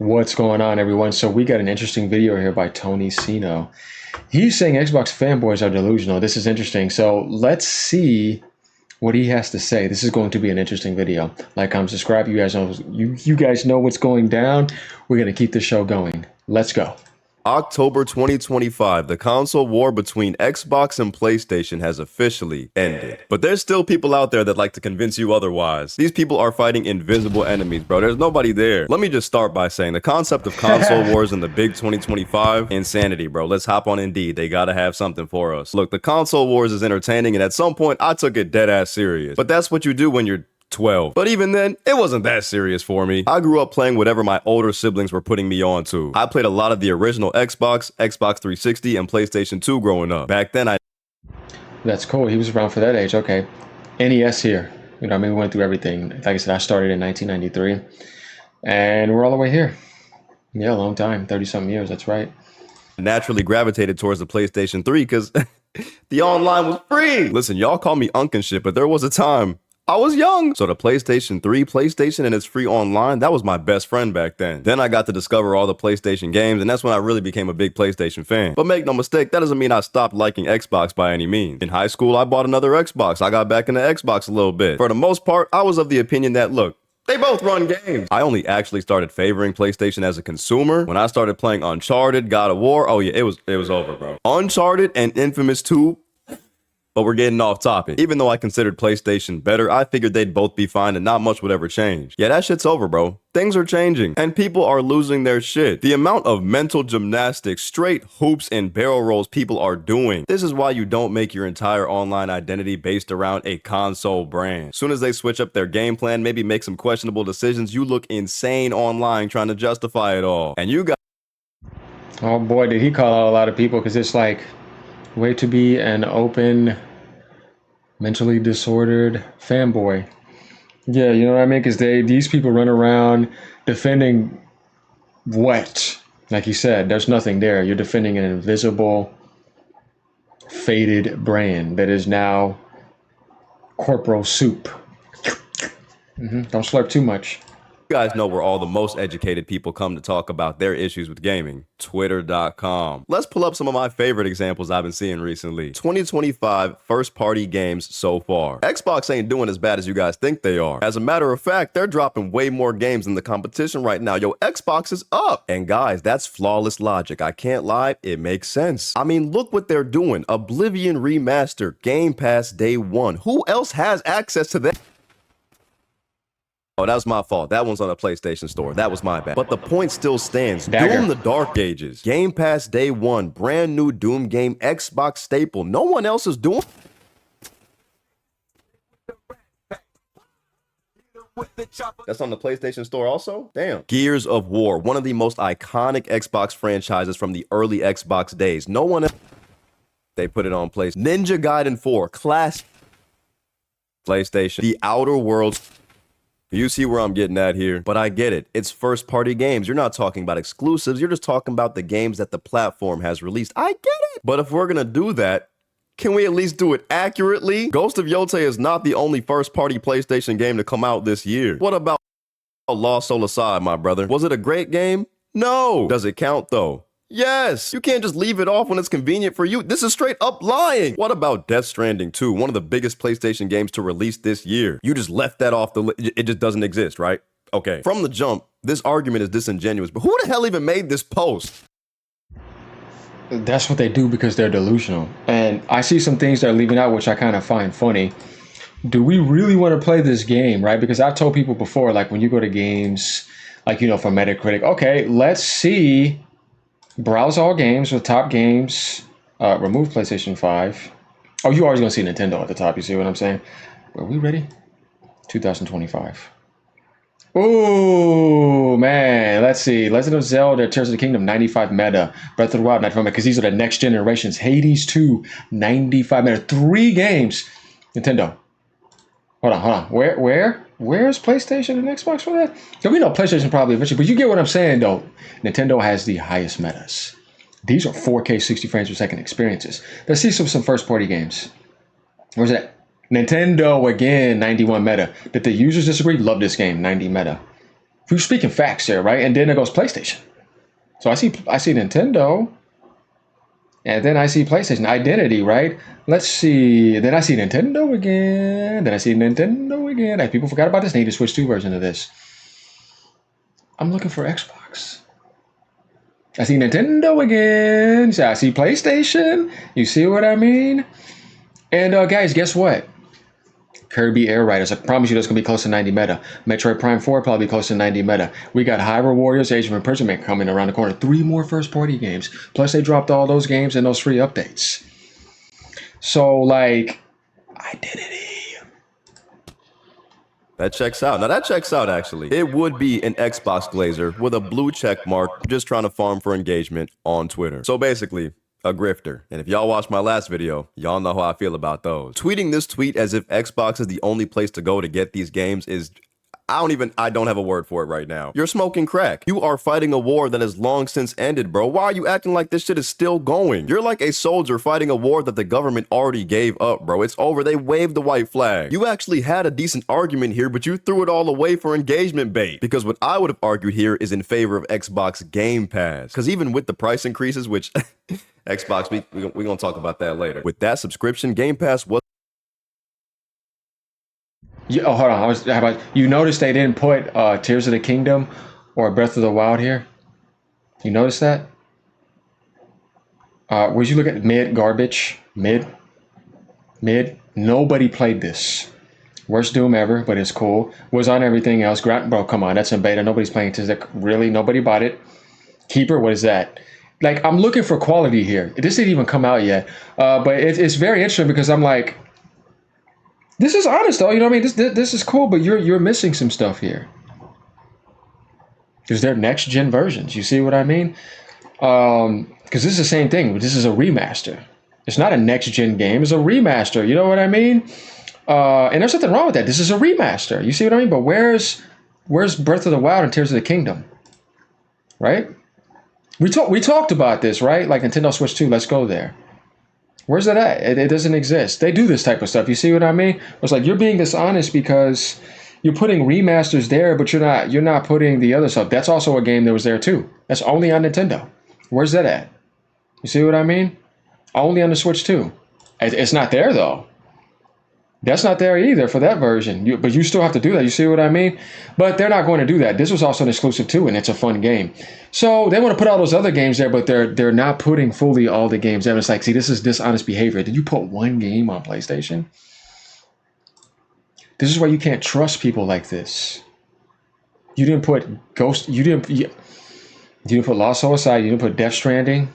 What's going on, everyone? So we got an interesting video here by Tony Sino. He's saying Xbox fanboys are delusional. This is interesting. So let's see what he has to say. This is going to be an interesting video. Like, comment, subscribe. You guys know you guys know what's going down. We're gonna keep the show going. Let's go. October 2025, the console war between Xbox and PlayStation has officially ended. But there's still people out there that like to convince you otherwise. These people are fighting invisible enemies, bro. There's nobody there. Let me just start by saying the concept of console wars in the big 2025, insanity, bro. Let's hop on Indeed. They gotta have something for us. Look, the console wars is entertaining, and at some point, I took it dead ass serious. But that's what you do when you're 12. But even then, it wasn't that serious for me. I grew up playing whatever my older siblings were putting me on to. I played a lot of the original Xbox, Xbox 360, and PlayStation 2 growing up. Back then, That's cool. He was around for that age. Okay. NES here. You know, I mean, we went through everything. Like I said, I started in 1993, and we're all the way here. Yeah, a long time, 30-something years. That's right. naturally gravitated towards the PlayStation 3 because the online was free. Listen, y'all call me Unk and shit, but there was a time I was young. So the PlayStation 3, PlayStation, and its free online, that was my best friend back then. Then I got to discover all the PlayStation games, and that's when I really became a big PlayStation fan. But make no mistake, that doesn't mean I stopped liking Xbox by any means. In high school, I bought another Xbox. I got back into Xbox a little bit. For the most part, I was of the opinion that, look, they both run games. I only actually started favoring PlayStation as a consumer when I started playing Uncharted, God of War. Oh yeah, it was over, bro. Uncharted and Infamous 2. But we're getting off topic. Even though I considered PlayStation better, I figured they'd both be fine and not much would ever change. Yeah, that shit's over, bro. Things are changing, and people are losing their shit. The amount of mental gymnastics, straight hoops, and barrel rolls people are doing. This is why you don't make your entire online identity based around a console brand. Soon as they switch up their game plan, maybe make some questionable decisions, you look insane online trying to justify it all. And you got... Oh boy, did he call out a lot of people, because it's like, way to be an open, mentally disordered fanboy. Yeah, you know what I mean? Because these people run around defending what? Like you said, there's nothing there. You're defending an invisible, faded brand that is now corporal soup. Don't slurp too much. You guys know where all the most educated people come to talk about their issues with gaming. Twitter.com. Let's pull up some of my favorite examples I've been seeing recently. 2025 first-party games so far. Xbox ain't doing as bad as you guys think they are. As a matter of fact, they're dropping way more games than the competition right now. Yo, Xbox is up. And guys, that's flawless logic. I can't lie, it makes sense. I mean, look what they're doing. Oblivion Remaster, Game Pass Day 1. Who else has access to that? Oh, that was my fault. That one's on the PlayStation Store. That was my bad. But the point still stands. Dagger. Doom the Dark Ages. Game Pass Day 1. Brand new Doom game. Xbox staple. No one else is doing... That's on the PlayStation Store also? Damn. Gears of War. One of the most iconic Xbox franchises from the early Xbox days. No one else... They put it on PlayStation. Ninja Gaiden 4. Class... PlayStation. The Outer Worlds... You see where I'm getting at here, but I get it. It's first-party games. You're not talking about exclusives. You're just talking about the games that the platform has released. I get it. But if we're going to do that, can we at least do it accurately? Ghost of Yotei is not the only first-party PlayStation game to come out this year. What about Lost Soul Aside, my brother? Was it a great game? No. Does it count, though? Yes! You can't just leave it off when it's convenient for you. This is straight up lying! What about Death Stranding 2, one of the biggest PlayStation games to release this year? You just left that off the list. It just doesn't exist, right? Okay. From the jump, this argument is disingenuous, but who the hell even made this post? That's what they do because they're delusional. And I see some things they're leaving out, which I kind of find funny. Do we really want to play this game, right? Because I've told people before, like when you go to games, like, you know, for Metacritic, okay, let's see... Browse all games with top games. Remove PlayStation 5. Oh, you always gonna see Nintendo at the top. You see what I'm saying? Are we ready? 2025. Oh man, let's see. Legend of Zelda: Tears of the Kingdom, 95 meta. Breath of the Wild, 95 meta. Because these are the next generations. Hades 2, 95 meta. 3 games. Nintendo. Hold on. Where's PlayStation and Xbox for that? So we know PlayStation probably eventually, but you get what I'm saying though. Nintendo has the highest metas. These are 4K 60 frames per second experiences. Let's see some first-party games. Where's that? Nintendo again, 91 meta. Did the users disagree? Love this game, 90 meta. we're speaking facts here, right? And then it goes PlayStation. So I see Nintendo, and then I see PlayStation. Identity, right? Let's see. Then I see Nintendo again. Then I see Nintendo again. Like, people forgot about this. They need to Switch 2 version of this. I'm looking for Xbox. I see Nintendo again. So I see PlayStation. You see what I mean? And guys, guess what? Kirby Air Riders. I promise you that's going to be close to 90 meta. Metroid Prime 4 probably close to 90 meta. We got Hyrule Warriors, Age of Imprisonment coming around the corner. 3 more first-party games. Plus, they dropped all those games and those free updates. So, like, identity. That checks out. Now that checks out, actually. It would be an Xbox glazer with a blue check mark just trying to farm for engagement on Twitter. So basically, a grifter. And if y'all watched my last video, y'all know how I feel about those. Tweeting this tweet as if Xbox is the only place to go to get these games is... I don't have a word for it right now. You're smoking crack. You are fighting a war that has long since ended, bro. Why are you acting like this shit is still going? You're like a soldier fighting a war that the government already gave up, bro. It's over. They waved the white flag. You actually had a decent argument here, but you threw it all away for engagement bait. Because what I would have argued here is in favor of Xbox Game Pass. Because even with the price increases, which Xbox, we're going to talk about that later. With that subscription, Game Pass was... Yeah, oh, hold on. How about you notice they didn't put Tears of the Kingdom or Breath of the Wild here? You notice that? Would you look at mid garbage? Mid. Nobody played this. Worst Doom ever, but it's cool. Was on everything else. Bro, come on. That's in beta. Nobody's playing Tears. Really? Nobody bought it. Keeper, what is that? Like, I'm looking for quality here. This didn't even come out yet. But it's very interesting because I'm like, this is honest though, you know what I mean? This is cool, but you're missing some stuff here. Because they're next gen versions. You see what I mean? Because this is the same thing. This is a remaster. It's not a next gen game. It's a remaster. You know what I mean? And there's nothing wrong with that. This is a remaster. You see what I mean? But where's Breath of the Wild and Tears of the Kingdom? Right? We talked about this, right? Like Nintendo Switch 2. Let's go there. Where's that at? It doesn't exist. They do this type of stuff. You see what I mean? It's like you're being dishonest because you're putting remasters there, but you're not putting the other stuff. That's also a game that was there too. That's only on Nintendo. Where's that at? You see what I mean? Only on the Switch 2. It's not there though. That's not there either for that version. But you still have to do that. You see what I mean? But they're not going to do that. This was also an exclusive too, and it's a fun game. So they want to put all those other games there, but they're not putting fully all the games there. And it's like, see, this is dishonest behavior. Did you put one game on PlayStation? This is why you can't trust people like this. You didn't put Ghost. You didn't put Lost Soul Aside. You didn't put Death Stranding.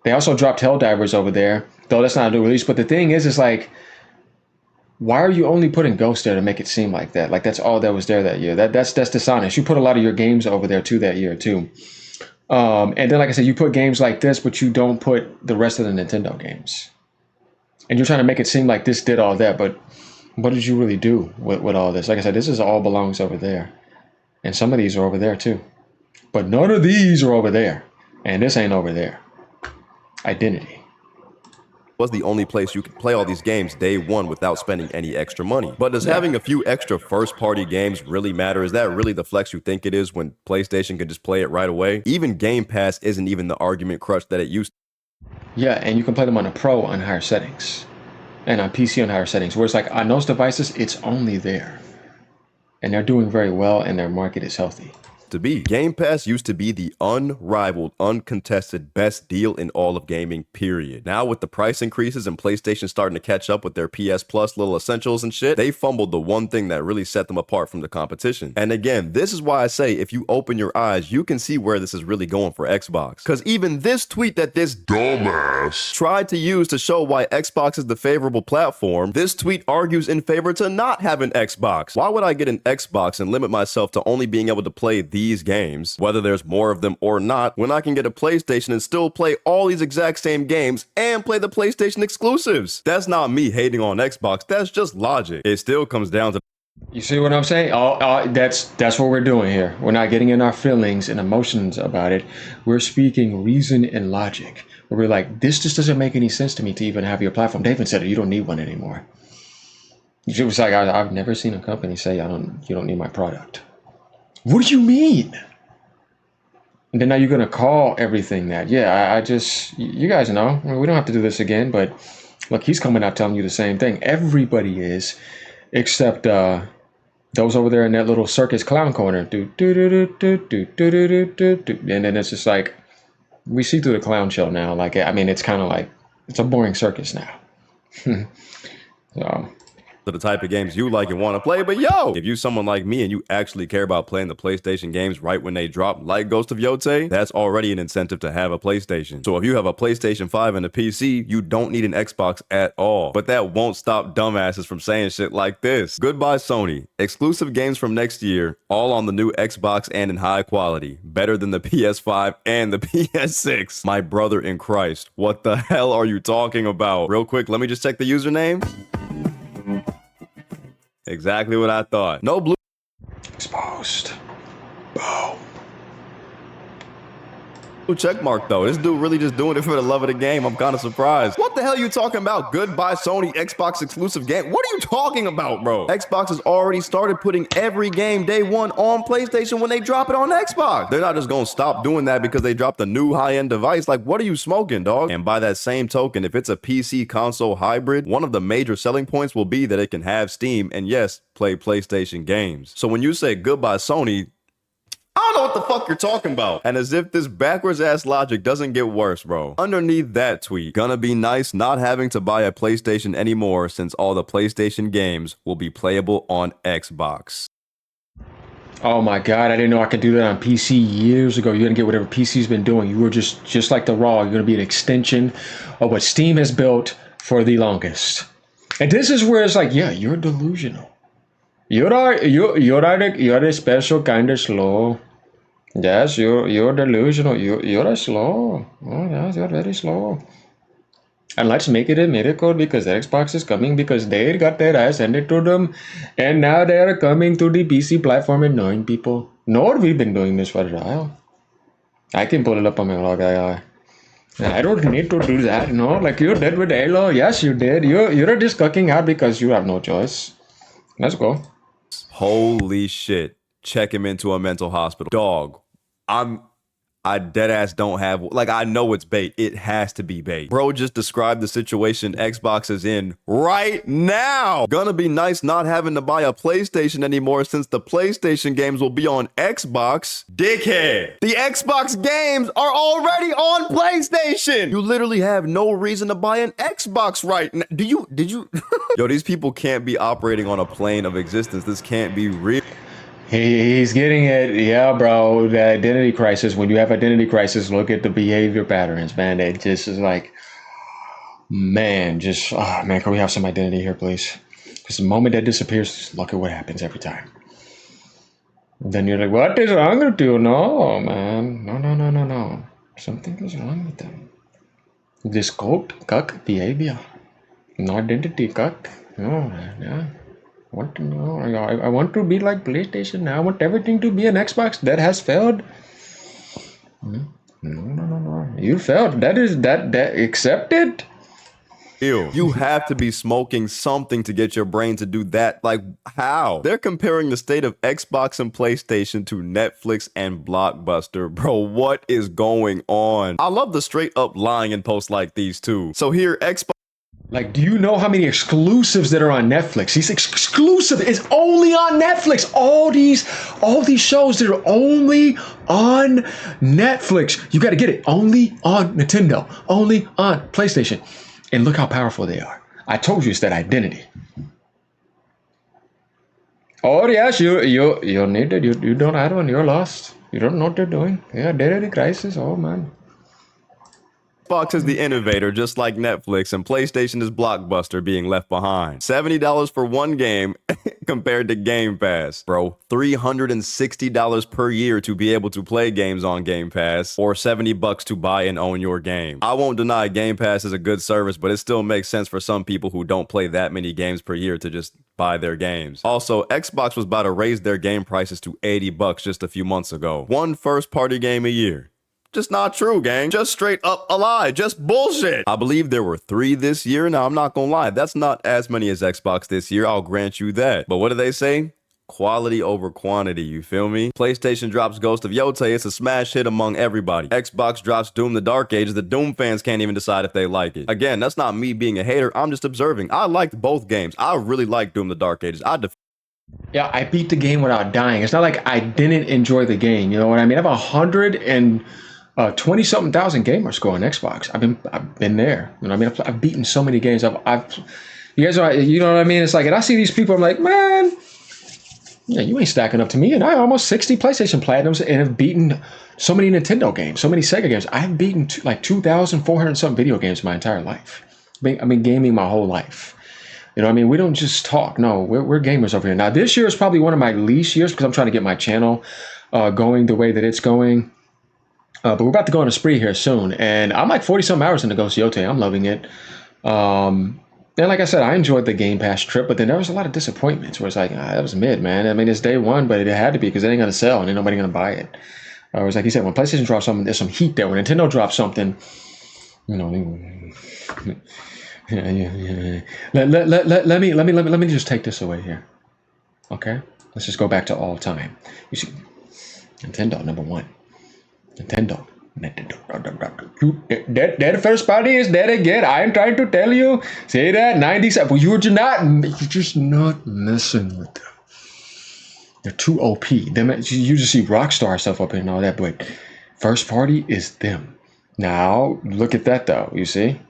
They also dropped Helldivers over there, though that's not a new release. But the thing is like, why are you only putting Ghost there to make it seem like that? Like that's all that was there that year. That's dishonest. You put a lot of your games over there too that year too. And then, like I said, you put games like this, but you don't put the rest of the Nintendo games. And you're trying to make it seem like this did all that, but what did you really do with all this? Like I said, this is all belongs over there. And some of these are over there too. But none of these are over there. And this ain't over there. Identity was the only place you could play all these games day one without spending any extra money. But does having a few extra first-party games really matter? Is that really the flex you think it is when PlayStation can just play it right away? Even Game Pass isn't even the argument crutch that it used to. Yeah, and you can play them on a Pro on higher settings. And on PC on higher settings. Whereas like on those devices, it's only there. And they're doing very well and their market is healthy. To be. Game Pass used to be the unrivaled, uncontested best deal in all of gaming, period. Now with the price increases and PlayStation starting to catch up with their PS Plus little essentials and shit, they fumbled the one thing that really set them apart from the competition. And again, this is why I say if you open your eyes, you can see where this is really going for Xbox. Because even this tweet that this dumbass tried to use to show why Xbox is the favorable platform, this tweet argues in favor to not have an Xbox. Why would I get an Xbox and limit myself to only being able to play these games, whether there's more of them or not, when I can get a PlayStation and still play all these exact same games and play the PlayStation exclusives? That's not me hating on Xbox, that's just logic. It still comes down to... You see what I'm saying? That's what we're doing here. We're not getting in our feelings and emotions about it. We're speaking reason and logic. Where we're like, this just doesn't make any sense to me to even have your platform. They even said it, you don't need one anymore. It was like, I've never seen a company say, you don't need my product. What do you mean? And then now you're gonna call everything that. Yeah, I just, you guys know. I mean, we don't have to do this again, but look, he's coming out telling you the same thing. Everybody is, except those over there in that little circus clown corner. Do do do do do do do do do do. And then it's just like we see through the clown show now. Like, I mean, it's kind of like it's a boring circus now. So. To the type of games you like and want to play, but yo, if you someone like me and you actually care about playing the PlayStation games right when they drop, like Ghost of Yotei, that's already an incentive to have a PlayStation. So if you have a PlayStation 5 and a PC, you don't need an Xbox at all. But that won't stop dumbasses from saying shit like this. Goodbye Sony. Exclusive games from next year, all on the new Xbox and in high quality. Better than the PS5 and the PS6. My brother in Christ, what the hell are you talking about? Real quick, let me just check the username. Exactly what I thought. No blue. Exposed. Boom. Check mark though. This dude really just doing it for the love of the game. I'm kind of surprised. What the hell are you talking about? Goodbye Sony Xbox exclusive game. What are you talking about, bro? Xbox has already started putting every game day one on PlayStation when they drop it on Xbox. They're not just gonna stop doing that because they dropped a new high-end device. Like, what are you smoking, dog? And by that same token, if it's a PC console hybrid, one of the major selling points will be that it can have Steam and yes, play PlayStation games. So when you say goodbye Sony, I don't know what the fuck you're talking about. And as if this backwards ass logic doesn't get worse, bro. Underneath that tweet, gonna be nice not having to buy a PlayStation anymore since all the PlayStation games will be playable on Xbox. Oh my God, I didn't know I could do that on PC years ago. You're gonna get whatever PC's been doing. You were just like the Raw. You're gonna be an extension of what Steam has built for the longest. And this is where it's like, yeah, you're delusional. You're a special kind of slow. Yes, you're delusional. You're a slow. Oh yes, you're very slow. And let's make it a miracle because Xbox is coming because they got their ass handed to them, and now they are coming to the PC platform and annoying people. No, we've been doing this for a while. I can pull it up on my log. I don't need to do that. No, like you did with Halo. Yes, you did. You're just cucking out because you have no choice. Let's go. Holy shit. Check him into a mental hospital. Dog, I dead ass don't have, like, I know it's bait. It has to be bait. Bro just described the situation Xbox is in right now. Gonna be nice not having to buy a PlayStation anymore since the PlayStation games will be on Xbox. Dickhead. The Xbox games are already on PlayStation. You literally have no reason to buy an Xbox right now. Did you? Yo, these people can't be operating on a plane of existence. This can't be real. He's getting it. Yeah, bro. The identity crisis. When you have identity crisis, look at the behavior patterns, man. It just is like, man, man, can we have some identity here, please? Because the moment that disappears, look at what happens every time. Then you're like, what is wrong with you? No, man. No. Something is wrong with them. This cuck behavior. No identity, cuck. No, yeah. I want to be like PlayStation now. I want everything to be an Xbox. That has failed. No. You failed. That accept it. Ew. You have to be smoking something to get your brain to do that. Like, how? They're comparing the state of Xbox and PlayStation to Netflix and Blockbuster. Bro, what is going on? I love the straight up lying in posts like these too. So here, Xbox. Like, do you know how many exclusives that are on Netflix? These exclusive is only on Netflix. All these shows that are only on Netflix. You got to get it. Only on Nintendo. Only on PlayStation. And look how powerful they are. I told you it's that identity. Oh yes, you need it. You don't have one. You're lost. You don't know what they're doing. Yeah, identity crisis. Oh man. Xbox is the innovator, just like Netflix, and PlayStation is Blockbuster being left behind. $70 for one game compared to Game Pass. Bro, $360 per year to be able to play games on Game Pass, or $70 to buy and own your game. I won't deny Game Pass is a good service, but it still makes sense for some people who don't play that many games per year to just buy their games. Also, Xbox was about to raise their game prices to $80 just a few months ago. One first-party game a year. Just not true, gang. Just straight up a lie. Just bullshit. I believe there were 3 this year. Now, I'm not gonna lie. That's not as many as Xbox this year. I'll grant you that. But what do they say? Quality over quantity, you feel me? PlayStation drops Ghost of Yotei, it's a smash hit among everybody. Xbox drops Doom the Dark Ages, the Doom fans can't even decide if they like it. Again, that's not me being a hater, I'm just observing. I liked both games. I really liked Doom the Dark Ages. Yeah, I beat the game without dying. It's not like I didn't enjoy the game. You know what I mean? I have 120 something thousand gamer score on Xbox. I've been there. You know what I mean? I've beaten so many games. You guys are, you know what I mean? It's like, and I see these people, I'm like, man, yeah, you ain't stacking up to me. And I almost 60 PlayStation Platinums and have beaten so many Nintendo games, so many Sega games. I've beaten like 2,400 something video games my entire life. I've been gaming my whole life. You know what I mean? We don't just talk. No, we're gamers over here. Now, this year is probably one of my least years because I'm trying to get my channel going the way that it's going. But we're about to go on a spree here soon. And I'm like 40-some hours into Ghost of Yotei. I'm loving it. And like I said, I enjoyed the Game Pass trip, but then there was a lot of disappointments where it's like, that was mid, man. I mean, it's day one, but it had to be because it ain't going to sell and ain't nobody going to buy it. It was like you said, when PlayStation drops something, there's some heat there. When Nintendo drops something, you know, yeah. Let me just take this away here. Okay? Let's just go back to all time. You see, Nintendo, number one. Nintendo. That first party is dead again. I am trying to tell you. Say that 97. Well, you're just not messing with them. They're too OP. Them, you just see Rockstar stuff up here and all that, but first party is them. Now look at that though. You see,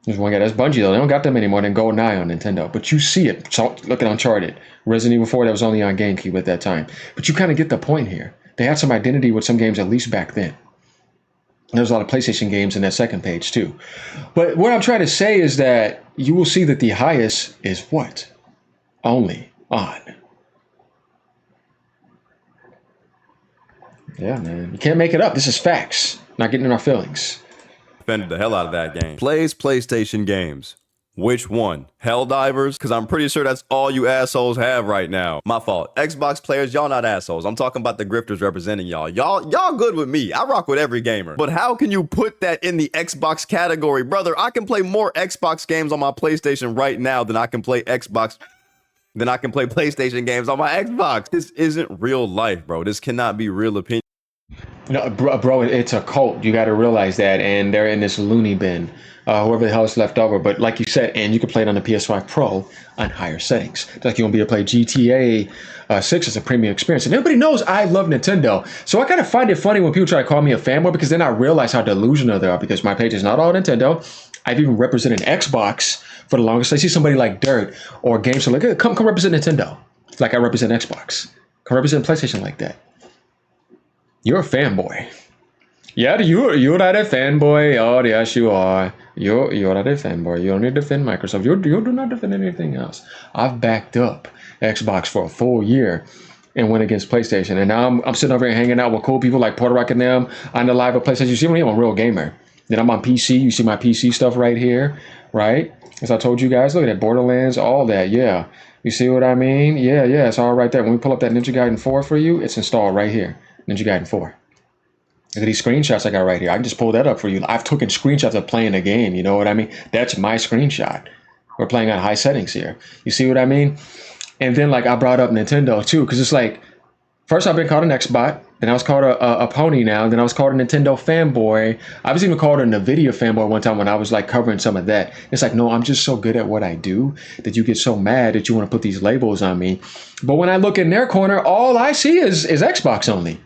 there's one guy that's Bungie though. They don't got them anymore than GoldenEye on Nintendo, but you see it. So, look at Uncharted, Resident Evil 4 that was only on GameCube at that time. But you kind of get the point here. They had some identity with some games at least back then. There's a lot of PlayStation games in that second page too. But what I'm trying to say is that you will see that the highest is what? Only on. Yeah, man. You can't make it up. This is facts. Not getting in our feelings. Defended the hell out of that game. Plays PlayStation games. Which one? Helldivers? Because I'm pretty sure that's all you assholes have right now. My fault. Xbox players, y'all not assholes. I'm talking about the grifters representing y'all. Y'all good with me. I rock with every gamer. But how can you put that in the Xbox category? Brother, I can play more Xbox games on my PlayStation right now than I can play PlayStation games on my Xbox. This isn't real life, bro. This cannot be real opinion. No, bro, it's a cult. You got to realize that, and they're in this loony bin, whoever the hell is left over. But like you said, and you can play it on the PS5 Pro on higher settings. It's like you're gonna be able to play GTA 6 as a premium experience. And everybody knows I love Nintendo, so I kind of find it funny when people try to call me a fanboy because then I realize how delusional they are. Because my page is not all Nintendo. I've even represented Xbox for the longest. I see somebody like Dirt or Games, so like, hey, come represent Nintendo, like I represent Xbox. Come represent PlayStation like that. You're a fanboy. Yeah, you're not a fanboy. Oh, yes, you are. You're not a fanboy. You only defend Microsoft. You do not defend anything else. I've backed up Xbox for a full year and went against PlayStation. And now I'm sitting over here hanging out with cool people like Porter Rock and them on the live of PlayStation. You see me? I'm a real gamer. Then I'm on PC. You see my PC stuff right here, right? As I told you guys, look at that. Borderlands, all that. Yeah. You see what I mean? Yeah, it's all right there. When we pull up that Ninja Gaiden 4 for you, it's installed right here. Ninja Gaiden 4. Look at these screenshots I got right here. I can just pull that up for you. I've taken screenshots of playing the game. You know what I mean? That's my screenshot. We're playing on high settings here. You see what I mean? And then like I brought up Nintendo too, because it's like, first I've been called an Xbot, then I was called a pony now, then I was called a Nintendo fanboy. I was even called a NVIDIA fanboy one time when I was like covering some of that. It's like, no, I'm just so good at what I do that you get so mad that you want to put these labels on me. But when I look in their corner, all I see is Xbox only.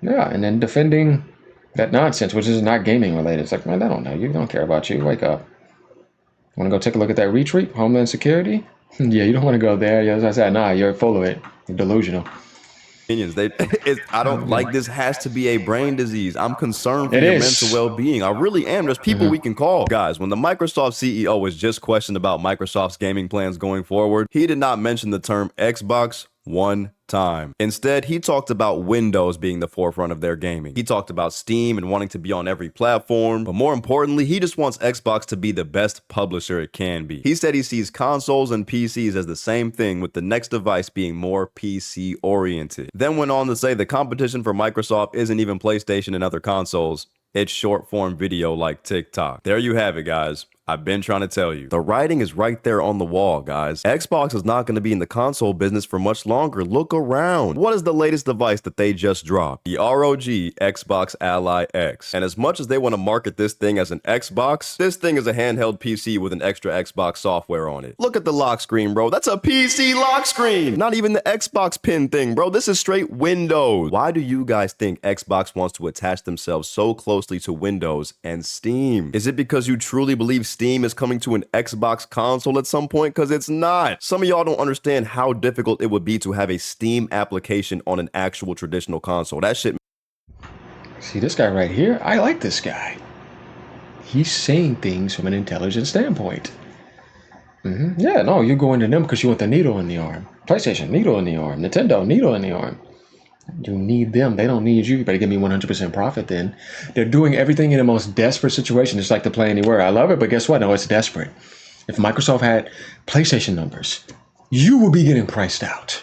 Yeah, and then defending that nonsense, which is not gaming related. It's like, man, I don't know. You don't care about you. Wake up. Want to go take a look at that retreat? Homeland Security? Yeah, you don't want to go there. Yeah, as I said, nah, you're full of it. You're delusional. I don't like this has to be a brain disease. I'm concerned for your mental well-being. I really am. There's people we can call. Guys, when the Microsoft CEO was just questioned about Microsoft's gaming plans going forward, he did not mention the term Xbox one time. Instead, he talked about Windows being the forefront of their gaming. He talked about Steam and wanting to be on every platform, but more importantly, he just wants Xbox to be the best publisher it can be. He said he sees consoles and PCs as the same thing, with the next device being more PC oriented. Then went on to say the competition for Microsoft isn't even PlayStation and other consoles, It's short form video like TikTok. There you have it, guys. I've been trying to tell you. The writing is right there on the wall, guys. Xbox is not going to be in the console business for much longer. Look around. What is the latest device that they just dropped? The ROG Xbox Ally X. And as much as they want to market this thing as an Xbox, this thing is a handheld PC with an extra Xbox software on it. Look at the lock screen, bro. That's a PC lock screen. Not even the Xbox pin thing, bro. This is straight Windows. Why do you guys think Xbox wants to attach themselves so closely to Windows and Steam? Is it because you truly believe Steam is coming to an Xbox console at some point? Because it's not. Some of y'all don't understand how difficult it would be to have a Steam application on an actual traditional console. That shit. See this guy right here? I like this guy. He's saying things from an intelligent standpoint. Yeah, no, you go into them because you want the needle in the arm. PlayStation, needle in the arm. Nintendo, needle in the arm. You need them. They don't need you. You better give me 100% profit then. They're doing everything in the most desperate situation. It's like the Play Anywhere. I love it, but guess what? No, it's desperate. If Microsoft had PlayStation numbers, you would be getting priced out.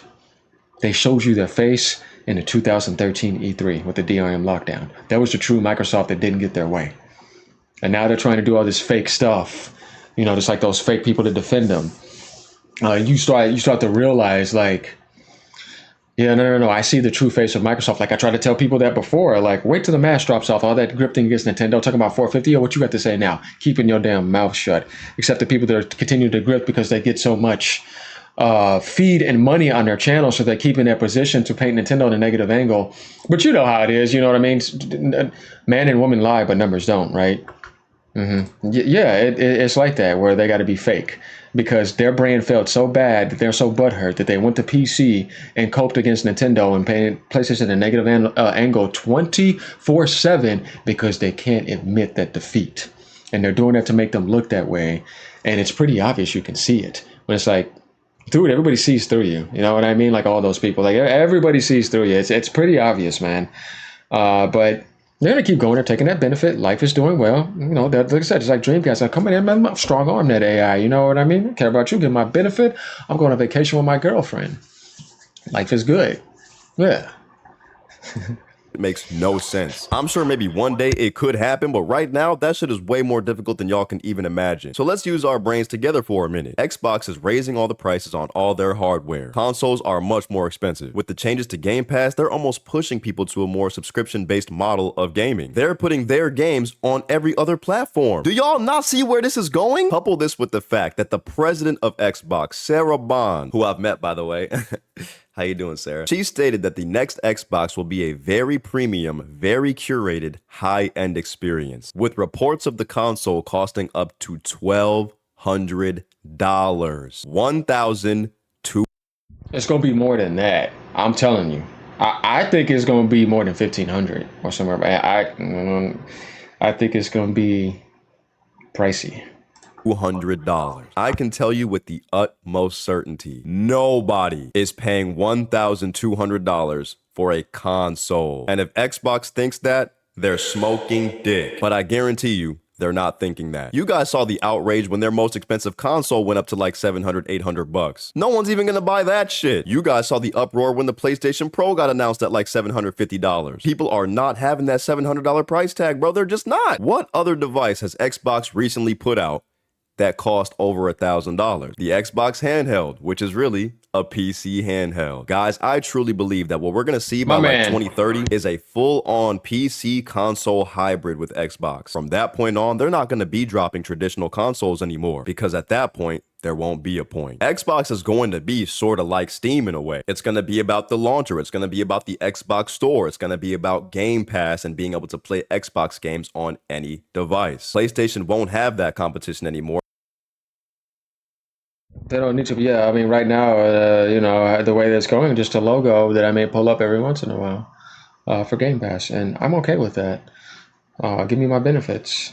They showed you their face in the 2013 E3 with the DRM lockdown. That was the true Microsoft that didn't get their way. And now they're trying to do all this fake stuff. You know, just like those fake people to defend them. You start to realize, like, yeah, no. I see the true face of Microsoft. Like I tried to tell people that before. Like, wait till the mask drops off. All that grip thing against Nintendo. Talking about 450. What you got to say now? Keeping your damn mouth shut. Except the people that are continuing to grip because they get so much feed and money on their channel, so they're keeping their position to paint Nintendo in a negative angle. But you know how it is. You know what I mean? Man and woman lie, but numbers don't, right? Yeah, it's like that, where they got to be fake because their brand felt so bad that they're so butthurt that they went to PC and coped against Nintendo and painted PlayStation a negative angle 24/7 because they can't admit that defeat. And they're doing that to make them look that way. And it's pretty obvious. You can see it. But it's like, dude, everybody sees through you. You know what I mean? Like all those people, like everybody sees through you. It's pretty obvious, man. But they're going to keep going. They're taking that benefit. Life is doing well. You know, like I said, it's like Dreamcast. I'm coming in, man, I'm strong arm that AI. You know what I mean? I care about you, get my benefit. I'm going on vacation with my girlfriend. Life is good. Yeah. It makes no sense. I'm sure maybe one day it could happen, but right now, that shit is way more difficult than y'all can even imagine. So let's use our brains together for a minute. Xbox is raising all the prices on all their hardware. Consoles are much more expensive. With the changes to Game Pass, they're almost pushing people to a more subscription-based model of gaming. They're putting their games on every other platform. Do y'all not see where this is going? Couple this with the fact that the president of Xbox, Sarah Bond, who I've met, by the way, how you doing, Sarah? She stated that the next Xbox will be a very premium, very curated, high-end experience, with reports of the console costing up to $1,200. $1,200. It's going to be more than that. I'm telling you. I think it's going to be more than 1,500 or somewhere. I think it's going to be pricey. $200. I can tell you with the utmost certainty, nobody is paying $1,200 for a console. And if Xbox thinks that, they're smoking dick. But I guarantee you, they're not thinking that. You guys saw the outrage when their most expensive console went up to like $700, $800. No one's even gonna buy that shit. You guys saw the uproar when the PlayStation Pro got announced at like $750. People are not having that $700 price tag, bro. They're just not. What other device has Xbox recently put out that cost over $1,000? The Xbox handheld, which is really a PC handheld. Guys, I truly believe that what we're going to see by like 2030 is a full-on PC console hybrid with Xbox. From that point on, they're not going to be dropping traditional consoles anymore, because at that point, there won't be a point. Xbox is going to be sort of like Steam in a way. It's going to be about the launcher. It's going to be about the Xbox store. It's going to be about Game Pass and being able to play Xbox games on any device. PlayStation won't have that competition anymore. They don't need to. Yeah, I mean, right now, you know, the way that's going, just a logo that I may pull up every once in a while for Game Pass, and I'm okay with that. Give me my benefits.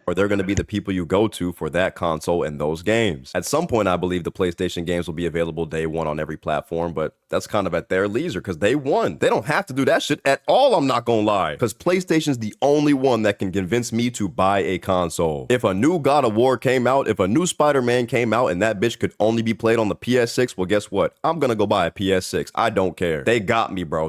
Or they're going to be the people you go to for that console and those games. At some point, I believe the PlayStation games will be available day one on every platform, but that's kind of at their leisure because they won. They don't have to do that shit at all, I'm not going to lie. Because PlayStation's the only one that can convince me to buy a console. If a new God of War came out, if a new Spider-Man came out and that bitch could only be played on the PS6, well, guess what? I'm going to go buy a PS6. I don't care. They got me, bro.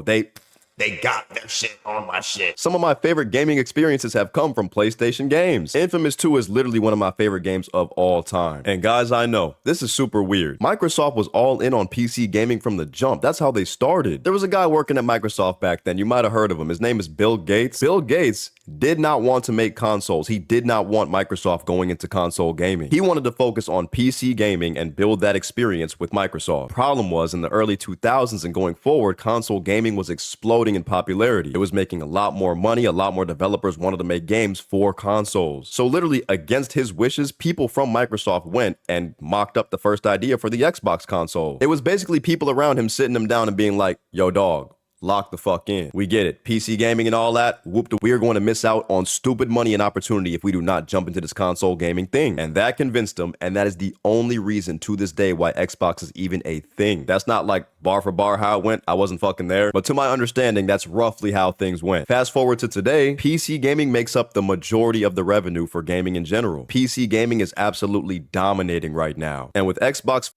They got their shit on my shit. Some of my favorite gaming experiences have come from PlayStation games. Infamous 2 is literally one of my favorite games of all time. And guys, I know, this is super weird. Microsoft was all in on PC gaming from the jump. That's how they started. There was a guy working at Microsoft back then. You might have heard of him. His name is Bill Gates. Bill Gates did not want to make consoles. He did not want Microsoft going into console gaming. He wanted to focus on PC gaming and build that experience with Microsoft. Problem was, in the early 2000s and going forward, console gaming was exploding in popularity. It was making a lot more money. A lot more developers wanted to make games for consoles. So literally against his wishes, people from Microsoft went and mocked up the first idea for the Xbox console. It was basically people around him sitting him down and being like, yo dog, lock the fuck in. We get it. PC gaming and all that. We are going to miss out on stupid money and opportunity if we do not jump into this console gaming thing. And that convinced him, and that is the only reason to this day why Xbox is even a thing. That's not like bar for bar how it went. I wasn't fucking there. But to my understanding, that's roughly how things went. Fast forward to today, PC gaming makes up the majority of the revenue for gaming in general. PC gaming is absolutely dominating right now. And with Xbox...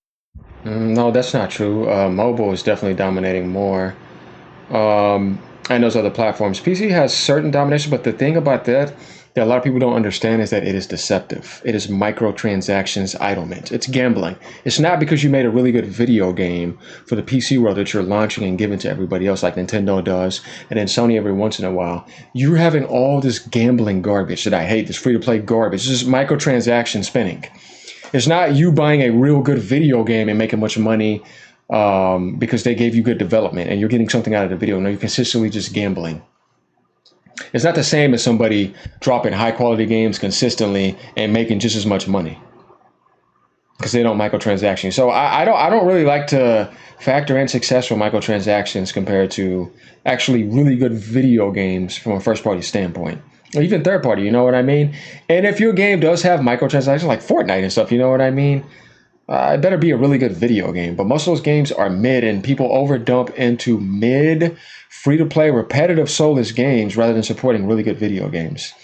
No, that's not true. Mobile is definitely dominating more. And those other platforms. PC has certain domination, but the thing about that a lot of people don't understand is that it is deceptive. It is microtransactions idlement. It's gambling. It's not because you made a really good video game for the PC world that you're launching and giving to everybody else like Nintendo does, and then Sony every once in a while. You're having all this gambling garbage that I hate, this free-to-play garbage. It's just microtransaction spinning. It's not you buying a real good video game and making much money because they gave you good development and you're getting something out of the video. No, you're consistently just gambling. It's not the same as somebody dropping high quality games consistently and making just as much money because they don't microtransaction. So I don't really like to factor in successful microtransactions compared to actually really good video games from a first party standpoint. Or even third party, you know what I mean? And if your game does have microtransactions like Fortnite and stuff, you know what I mean? It better be a really good video game. But most of those games are mid, and people overdump into mid, free-to-play, repetitive, soulless games rather than supporting really good video games.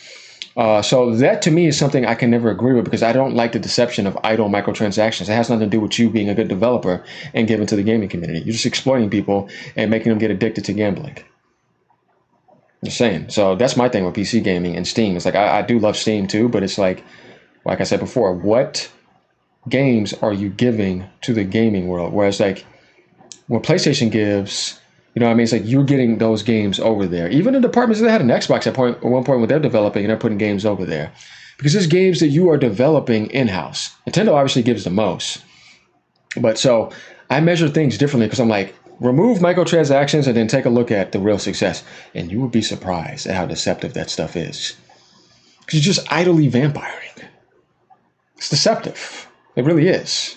So that to me is something I can never agree with because I don't like the deception of idle microtransactions. It has nothing to do with you being a good developer and giving to the gaming community. You're just exploiting people and making them get addicted to gambling. Just saying. So that's my thing with PC gaming and Steam. It's like I do love Steam too, but it's like I said before, what games are you giving to the gaming world? Whereas like what PlayStation gives, you know what I mean? It's like you're getting those games over there. Even the departments that had an Xbox at one point when they're developing and they're putting games over there. Because there's games that you are developing in-house. Nintendo obviously gives the most. But so I measure things differently because I'm like, remove microtransactions and then take a look at the real success. And you will be surprised at how deceptive that stuff is. Because you're just idly vampiring. It's deceptive. It really is.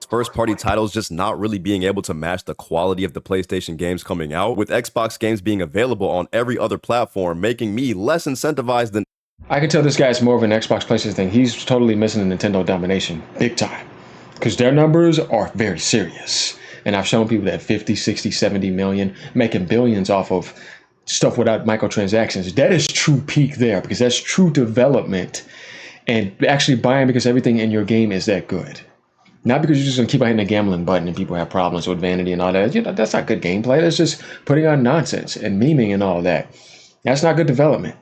First-party titles just not really being able to match the quality of the PlayStation games coming out, with Xbox games being available on every other platform, making me less incentivized than... I can tell this guy's more of an Xbox PlayStation thing. He's totally missing the Nintendo domination. Big time. Because their numbers are very serious. And I've shown people that 50, 60, 70 million, making billions off of stuff without microtransactions. That is true peak there because that's true development. And actually buying because everything in your game is that good. Not because you're just going to keep hitting the gambling button and people have problems with vanity and all that. You know, that's not good gameplay. That's just putting on nonsense and memeing and all that. That's not good development.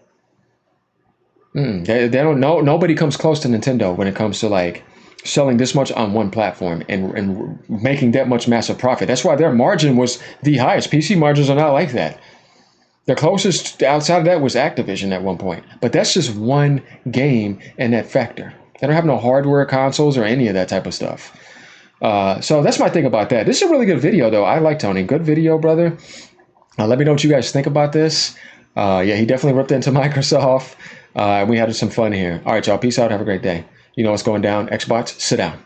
They don't know. Nobody comes close to Nintendo when it comes to like selling this much on one platform and making that much massive profit. That's why their margin was the highest. PC margins are not like that. The closest outside of that was Activision at one point. But that's just one game and that factor. They don't have no hardware consoles or any of that type of stuff. So that's my thing about that. This is a really good video, though. I like Tony. Good video, brother. Let me know what you guys think about this. Yeah, he definitely ripped into Microsoft. We had some fun here. All right, y'all. Peace out. Have a great day. You know what's going down. Xbox, sit down.